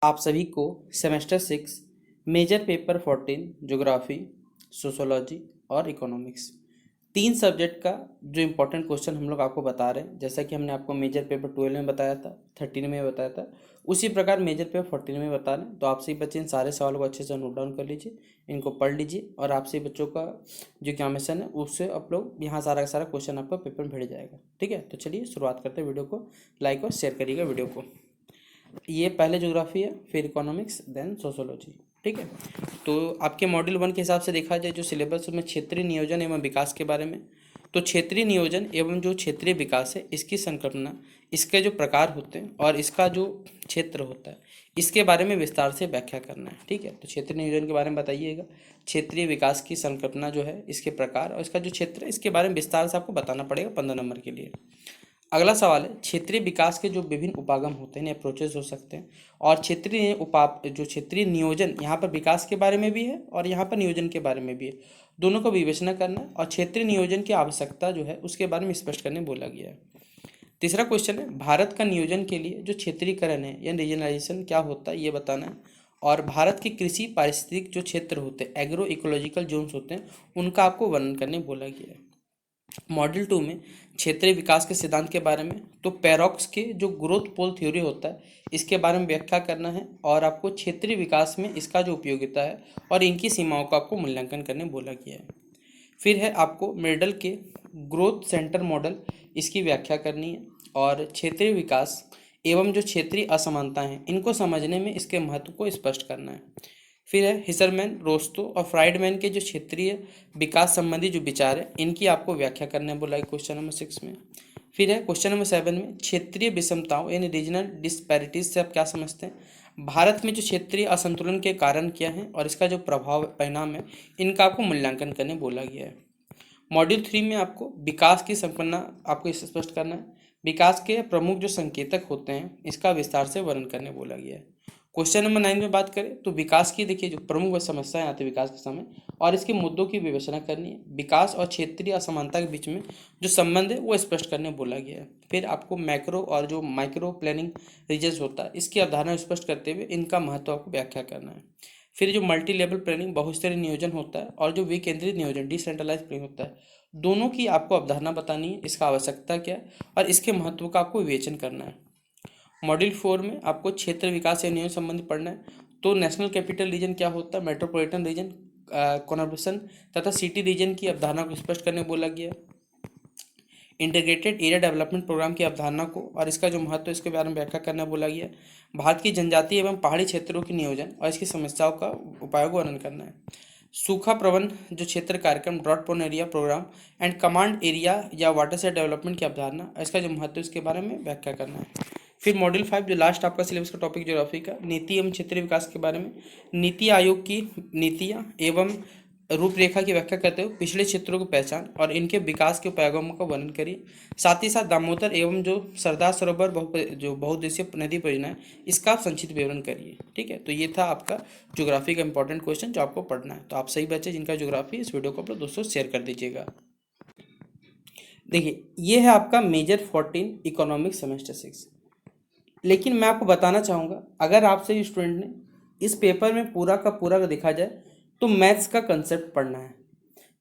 आप सभी को semester 6 major paper 14 geography, sociology और इकोनॉमिक्स तीन सब्जेक्ट का जो इम्पोर्टेंट क्वेश्चन हम लोग आपको बता रहे हैं। जैसा कि हमने आपको मेजर पेपर 12 में बताया था, 13 में बताया था, उसी प्रकार मेजर पेपर 14 में बता रहे हैं। तो आपसे बच्चे इन सारे सवालों को अच्छे से नोट डाउन कर लीजिए, इनको पढ़ लीजिए और आपसे बच्चों का जो एग्जामिनेशन है उससे आप लोग यहाँ सारा का सारा क्वेश्चन आपका पेपर में भेज जाएगा। ठीक है, तो चलिए शुरुआत करते हैं। वीडियो को लाइक और शेयर करिएगा वीडियो को। ये पहले ज्योग्राफी है, फिर इकोनॉमिक्स, देन सोशोलॉजी। ठीक है, तो आपके मॉड्यूल 1 के हिसाब से देखा जाए जो सिलेबस में क्षेत्रीय नियोजन एवं विकास के बारे में, तो क्षेत्रीय नियोजन एवं जो क्षेत्रीय विकास है इसकी संकल्पना, इसके जो प्रकार होते हैं और इसका जो क्षेत्र होता है इसके बारे में विस्तार से व्याख्या करना है। ठीक है, तो क्षेत्रीय नियोजन के बारे में बताइएगा, क्षेत्रीय विकास की संकल्पना जो है, इसके प्रकार और इसका जो क्षेत्र है इसके बारे में विस्तार से आपको बताना पड़ेगा 15 नंबर के लिए। अगला सवाल है क्षेत्रीय विकास के जो विभिन्न उपागम होते हैं, अप्रोचेस हो सकते हैं, और क्षेत्रीय जो क्षेत्रीय नियोजन यहाँ पर विकास के बारे में भी है और यहाँ पर नियोजन के बारे में भी है, दोनों को विवेचना करना है और क्षेत्रीय नियोजन की आवश्यकता जो है उसके बारे में स्पष्ट करने बोला गया है। तीसरा क्वेश्चन है भारत का नियोजन के लिए जो क्षेत्रीकरण है या रीजनलाइजेशन क्या होता है ये बताना है, और भारत के कृषि पारिस्थितिक जो क्षेत्र होते हैं, एग्रो इकोलॉजिकल जोन्स होते हैं, उनका आपको वर्णन करने बोला गया है। मॉड्यूल 2 में क्षेत्रीय विकास के सिद्धांत के बारे में, तो पैरोक्स के जो ग्रोथ पोल थ्योरी होता है इसके बारे में व्याख्या करना है और आपको क्षेत्रीय विकास में इसका जो उपयोगिता है और इनकी सीमाओं का आपको मूल्यांकन करने बोला गया है। फिर है आपको मेडल के ग्रोथ सेंटर मॉडल, इसकी व्याख्या करनी है और क्षेत्रीय विकास एवं जो क्षेत्रीय असमानताएं हैं इनको समझने में इसके महत्व को स्पष्ट करना है। फिर है हिसरमैन, रोस्तो और फ्राइडमैन के जो क्षेत्रीय विकास संबंधी जो विचार है इनकी आपको व्याख्या करने बोला है क्वेश्चन नंबर 6 में। फिर है क्वेश्चन नंबर 7 में क्षेत्रीय विषमताओं यानी रीजनल डिस्पैरिटीज से आप क्या समझते हैं, भारत में जो क्षेत्रीय असंतुलन के कारण क्या है और इसका जो प्रभाव परिणाम है इनका आपको मूल्यांकन करने बोला गया है। मॉड्यूल 3 में आपको विकास की संकल्पना आपको इसे स्पष्ट करना है, विकास के प्रमुख जो संकेतक होते हैं इसका विस्तार से वर्णन करने बोला गया है। क्वेश्चन नंबर 9 में बात करें तो विकास की देखिए जो प्रमुख समस्याएं आती है विकास के समय और इसके मुद्दों की विवेचना करनी है, विकास और क्षेत्रीय असमानता के बीच में जो संबंध है वो स्पष्ट करने बोला गया है। फिर आपको मैक्रो और जो माइक्रो प्लानिंग रीजन्स होता है इसकी अवधारणा स्पष्ट करते हुए इनका महत्व आपको व्याख्या करना है। फिर जो मल्टी लेवल प्लानिंग बहुस्तरीय नियोजन होता है और जो विकेंद्रित नियोजन डिसेंट्रलाइज प्लानिंग होता है, दोनों की आपको अवधारणा बतानी है, इसका आवश्यकता क्या है और इसके महत्व का आपको विवेचन करना है। मॉड्यूल 4 में आपको क्षेत्र विकास या नियोजन संबंधी पढ़ना है, तो नेशनल कैपिटल रीजन क्या होता है, मेट्रोपॉलिटन रीजन, कॉन्वर्जेंस तथा सिटी रीजन की अवधारणा को स्पष्ट करने बोला गया है। इंटीग्रेटेड एरिया डेवलपमेंट प्रोग्राम की अवधारणा को और इसका जो महत्व है इसके बारे में व्याख्या करना बोला गया है। भारत की जनजातीय एवं पहाड़ी क्षेत्रों की नियोजन और इसकी समस्याओं का उपायों को वर्णन करना है। सूखा प्रबंध जो क्षेत्र कार्यक्रम, drought prone area programme and command area या वाटर सेट डेवलपमेंट की अवधारणा और इसका जो महत्व है इसके बारे में व्याख्या करना है। फिर मॉड्यूल 5 जो लास्ट आपका सिलेबस का टॉपिक ज्योग्राफी का, नीति एवं क्षेत्रीय विकास के बारे में, नीति आयोग की नीतियाँ एवं रूपरेखा की व्याख्या करते हुए पिछले क्षेत्रों की पहचान और इनके विकास के उपायों का वर्णन करिए। साथ ही साथ दामोदर एवं जो सरदार सरोवर जो बहुउद्देशीय नदी परियोजना है इसका आप संक्षिप्त विवरण करिए। ठीक है, तो ये था आपका ज्योग्राफी का इंपॉर्टेंट क्वेश्चन जो आपको पढ़ना है। तो आप सही बच्चे जिनका ज्योग्राफी, इस वीडियो को आप लोग दोस्तों शेयर कर दीजिएगा। देखिए ये है आपका मेजर 14 इकोनॉमिक्स सेमेस्टर 6। लेकिन मैं आपको बताना चाहूँगा अगर आपसे स्टूडेंट ने इस पेपर में पूरा का पूरा देखा जाए तो मैथ्स का कंसेप्ट पढ़ना है,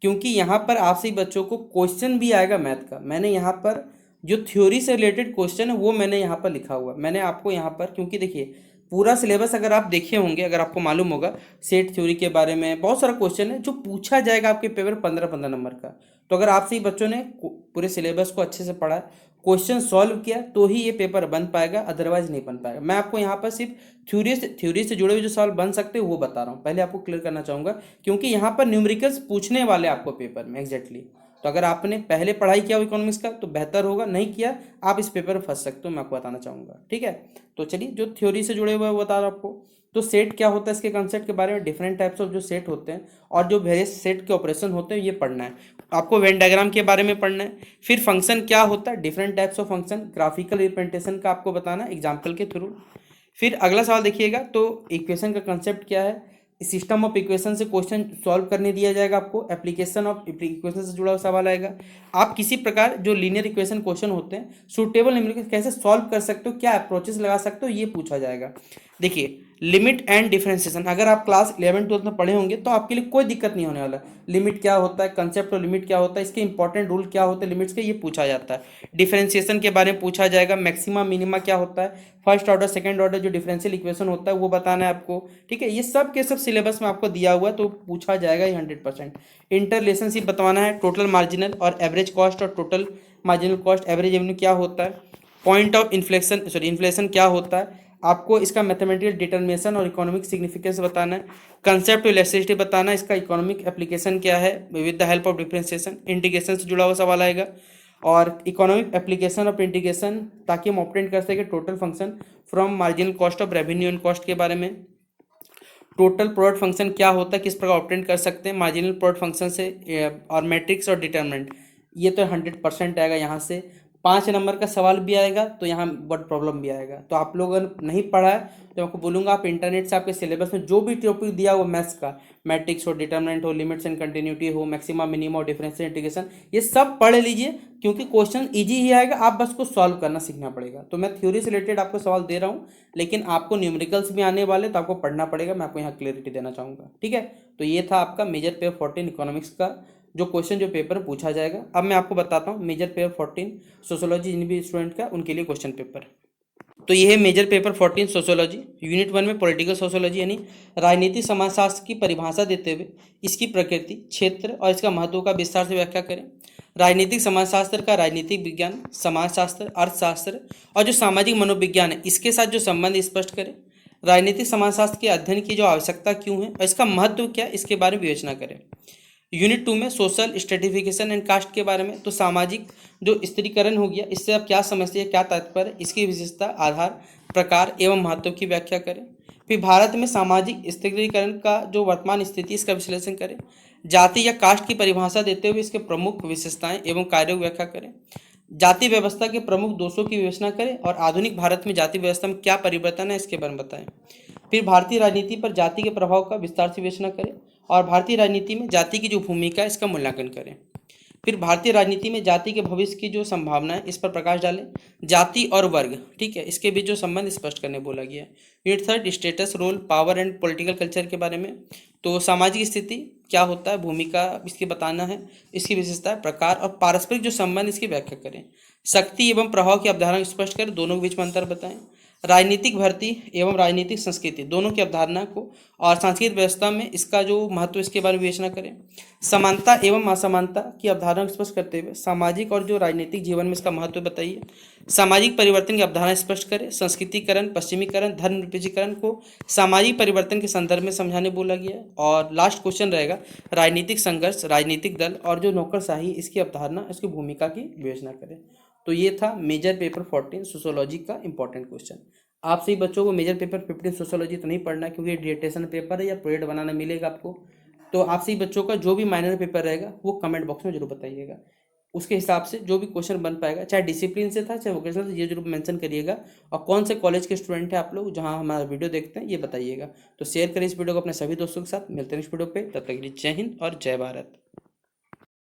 क्योंकि यहाँ पर आपसे बच्चों को क्वेश्चन भी आएगा मैथ का। मैंने यहाँ पर जो थ्योरी से रिलेटेड क्वेश्चन है वो मैंने यहाँ पर लिखा हुआ, मैंने आपको यहाँ पर, क्योंकि देखिए पूरा सिलेबस अगर आप देखे होंगे, अगर आपको मालूम होगा सेट थ्योरी के बारे में बहुत सारा क्वेश्चन है जो पूछा जाएगा आपके पेपर 15-15 नंबर का। तो अगर आपसे ही बच्चों ने पूरे सिलेबस को अच्छे से पढ़ा, क्वेश्चन सॉल्व किया तो ही ये पेपर बन पाएगा, अदरवाइज नहीं बन पाएगा। मैं आपको यहाँ पर सिर्फ थ्योरी से जुड़े हुए जो सवाल बन सकते हैं वो बता रहा हूँ, पहले आपको क्लियर करना चाहूँगा, क्योंकि यहाँ पर न्यूमेरिकल्स पूछने वाले आपको पेपर में एग्जैक्टली। तो अगर आपने पहले पढ़ाई किया हो इकोनॉमिक्स का तो बेहतर होगा, नहीं किया आप इस पेपर में फंस सकते हो, मैं आपको बताना चाहूँगा। ठीक है, तो चलिए जो थ्योरी से जुड़े हुए वो बता रहा हूँ आपको। तो सेट क्या होता है इसके कंसेप्ट के बारे में, डिफरेंट टाइप्स ऑफ जो सेट होते हैं और जो वेरियस सेट के ऑपरेशन होते हैं ये पढ़ना है आपको। वेन डायग्राम के बारे में पढ़ना है। फिर फंक्शन क्या होता है, different types of function, graphical representation का आपको बताना एग्जाम्पल के थ्रू। फिर अगला सवाल देखिएगा तो इक्वेशन का कंसेप्ट क्या है, सिस्टम ऑफ इक्वेशन से क्वेश्चन सॉल्व करने दिया जाएगा आपको, एप्लीकेशन ऑफ इक्वेशन से जुड़ा हुआ सवाल आएगा। आप किसी प्रकार जो लीनियर इक्वेशन क्वेश्चन होते हैं सुटेबल न्यूमेरिकल कैसे सॉल्व कर सकते हो, क्या अप्रोचेस लगा सकते हो, ये पूछा जाएगा। देखिए लिमिट एंड डिफरेंशिएशन, अगर आप क्लास 11 12 में पढ़े होंगे तो आपके लिए कोई दिक्कत नहीं होने वाला। लिमिट क्या होता है, कंसेप्ट ऑफ लिमिट क्या होता है, इसके इंपॉर्टेंट रूल क्या होते हैं लिमिट्स के, ये पूछा जाता है। डिफरेंशिएशन के बारे में पूछा जाएगा, मैक्सिमा मिनिमा क्या होता है, फर्स्ट ऑर्डर सेकंड ऑर्डर जो डिफरेंशियल इक्वेशन होता है वो बताना है आपको। ठीक है, ये सब के सब सिलेबस में आपको दिया हुआ है तो पूछा जाएगा ये 100%। इंटर रिलेशनशिप बताना है, टोटल मार्जिनल और एवरेज कॉस्ट और total marginal cost average revenue क्या होता है, point of inflation sorry inflation क्या होता है, आपको इसका मैथमेटिकल डिटर्मिनेशन और इकोनॉमिक सिग्निफिकेंस बताना है, कंसेप्ट इलास्टिसिटी बताना है, इसका इकोनॉमिक एप्लीकेशन क्या है with the help of differentiation, integration से जुड़ा हुआ सवाल आएगा, और इकोनॉमिक एप्लीकेशन ऑफ इंटीग्रेशन ताकि हम ऑब्टेन कर सके total function from marginal cost of revenue and cost के बारे में, टोटल प्रोडक्ट फंक्शन क्या होता है किस प्रकार ऑब्टेन कर सकते हैं मार्जिनल प्रोडक्ट फंक्शन से, और मैट्रिक्स और डिटर्मिनेंट, ये तो 100% आएगा यहाँ से। 5 नंबर का सवाल भी आएगा तो यहाँ वर्ड प्रॉब्लम भी आएगा। तो आप लोग अगर नहीं पढ़ा है तो आपको बोलूँगा आप इंटरनेट से आपके सिलेबस में जो भी टॉपिक दिया हो मैथ्स का, मैट्रिक्स हो, डिटर्मिनेंट हो, लिमिट्स एंड कंटिन्यूटी हो, मैक्सिमा मिनिमा और डिफरेंशियल इंटीग्रेशन, ये सब पढ़ लीजिए क्योंकि क्वेश्चन इजी ही आएगा, आप बस को सॉल्व करना सीखना पड़ेगा। तो मैं थ्योरी से रिलेटेड आपको सवाल दे रहा हूँ लेकिन आपको न्यूमेरिकल्स भी आने वाले तो आपको पढ़ना पड़ेगा, मैं आपको यहाँ क्लियरिटी देना चाहूँगा। ठीक है, तो ये था आपका मेजर पेपर 14 इकोनॉमिक्स का जो क्वेश्चन जो पेपर में पूछा जाएगा। अब मैं आपको बताता हूँ मेजर पेपर 14 सोशोलॉजी जिन भी स्टूडेंट का उनके लिए क्वेश्चन पेपर। तो ये है मेजर पेपर 14 सोशोलॉजी, यूनिट 1 में पॉलिटिकल सोशोलॉजी यानी राजनीतिक समाजशास्त्र की परिभाषा देते हुए इसकी प्रकृति, क्षेत्र और इसका महत्व का विस्तार से व्याख्या करें। राजनीतिक समाजशास्त्र का राजनीतिक विज्ञान, समाजशास्त्र, अर्थशास्त्र और जो सामाजिक मनोविज्ञान है इसके साथ जो संबंध स्पष्ट करें। राजनीतिक समाजशास्त्र के अध्ययन की जो आवश्यकता क्यों है और इसका महत्व क्या है इसके बारे में विवेचना करें। यूनिट 2 में सोशल स्ट्रेटिफिकेशन एंड कास्ट के बारे में, तो सामाजिक जो स्त्रीकरण हो गया इससे आप क्या समझते हैं, क्या तात्पर्य, इसकी विशेषता, आधार, प्रकार एवं महत्व की व्याख्या करें। फिर भारत में सामाजिक स्त्रीकरण का जो वर्तमान स्थिति इसका विश्लेषण करें। जाति या कास्ट की परिभाषा देते हुए इसके प्रमुख विशेषताएं एवं कार्यों की व्याख्या करें। जाति व्यवस्था के प्रमुख दोषों की विवेचना करें और आधुनिक भारत में जाति व्यवस्था में क्या परिवर्तन है इसके बारे में बताएं। फिर भारतीय राजनीति पर जाति के प्रभाव का विस्तार से विवेचना करें और भारतीय राजनीति में जाति की जो भूमिका है इसका मूल्यांकन करें। फिर भारतीय राजनीति में जाति के भविष्य की जो संभावना है इस पर प्रकाश डालें। जाति और वर्ग, ठीक है, इसके बीच जो संबंध स्पष्ट करने बोला गया है। Unit 3 status, role, power and political culture के बारे में, तो सामाजिक स्थिति क्या होता है, भूमिका इसकी बताना है, इसकी विशेषता, प्रकार और पारस्परिक जो संबंध इसकी व्याख्या करें। शक्ति एवं प्रभाव की अवधारणा स्पष्ट करें, दोनों के बीच में अंतर बताएं। राजनीतिक भर्ती एवं राजनीतिक संस्कृति दोनों की अवधारणा को और सांस्कृतिक व्यवस्था में इसका जो महत्व इसके बारे में विवेचना करें। समानता एवं असमानता की अवधारणा स्पष्ट करते हुए सामाजिक और जो राजनीतिक जीवन में इसका महत्व बताइए। सामाजिक परिवर्तन की अवधारणा स्पष्ट करें। संस्कृतिकरण, पश्चिमीकरण, धर्मनिरपेक्षीकरण को सामाजिक परिवर्तन के संदर्भ में समझाने बोला गया है। और लास्ट क्वेश्चन रहेगा राजनीतिक संघर्ष, राजनीतिक दल और जो नौकरशाही इसकी अवधारणा, इसकी भूमिका की विवेचना करें। तो ये था मेजर पेपर 14 सोशोलॉजी का इंपॉर्टेंट क्वेश्चन। आप सभी बच्चों को मेजर पेपर 15 सोशोलॉजी तो नहीं पढ़ना है क्योंकि डिटेशन पेपर है या प्रोजेक्ट बनाना मिलेगा आपको। तो आप सभी बच्चों का जो भी माइनर पेपर रहेगा वो कमेंट बॉक्स में जरूर बताइएगा, उसके हिसाब से जो भी क्वेश्चन बन पाएगा, चाहे डिसिप्लिन से था चाहे वोकेशनल से, ये जरूर मेंशन करिएगा। और कौन से कॉलेज के स्टूडेंट हैं आप लोग जहां हमारा वीडियो देखते हैं ये बताइएगा। तो शेयर करें इस वीडियो को अपने सभी दोस्तों के साथ। मिलते हैं इस वीडियो पे, तब तक के लिए जय हिंद और जय भारत।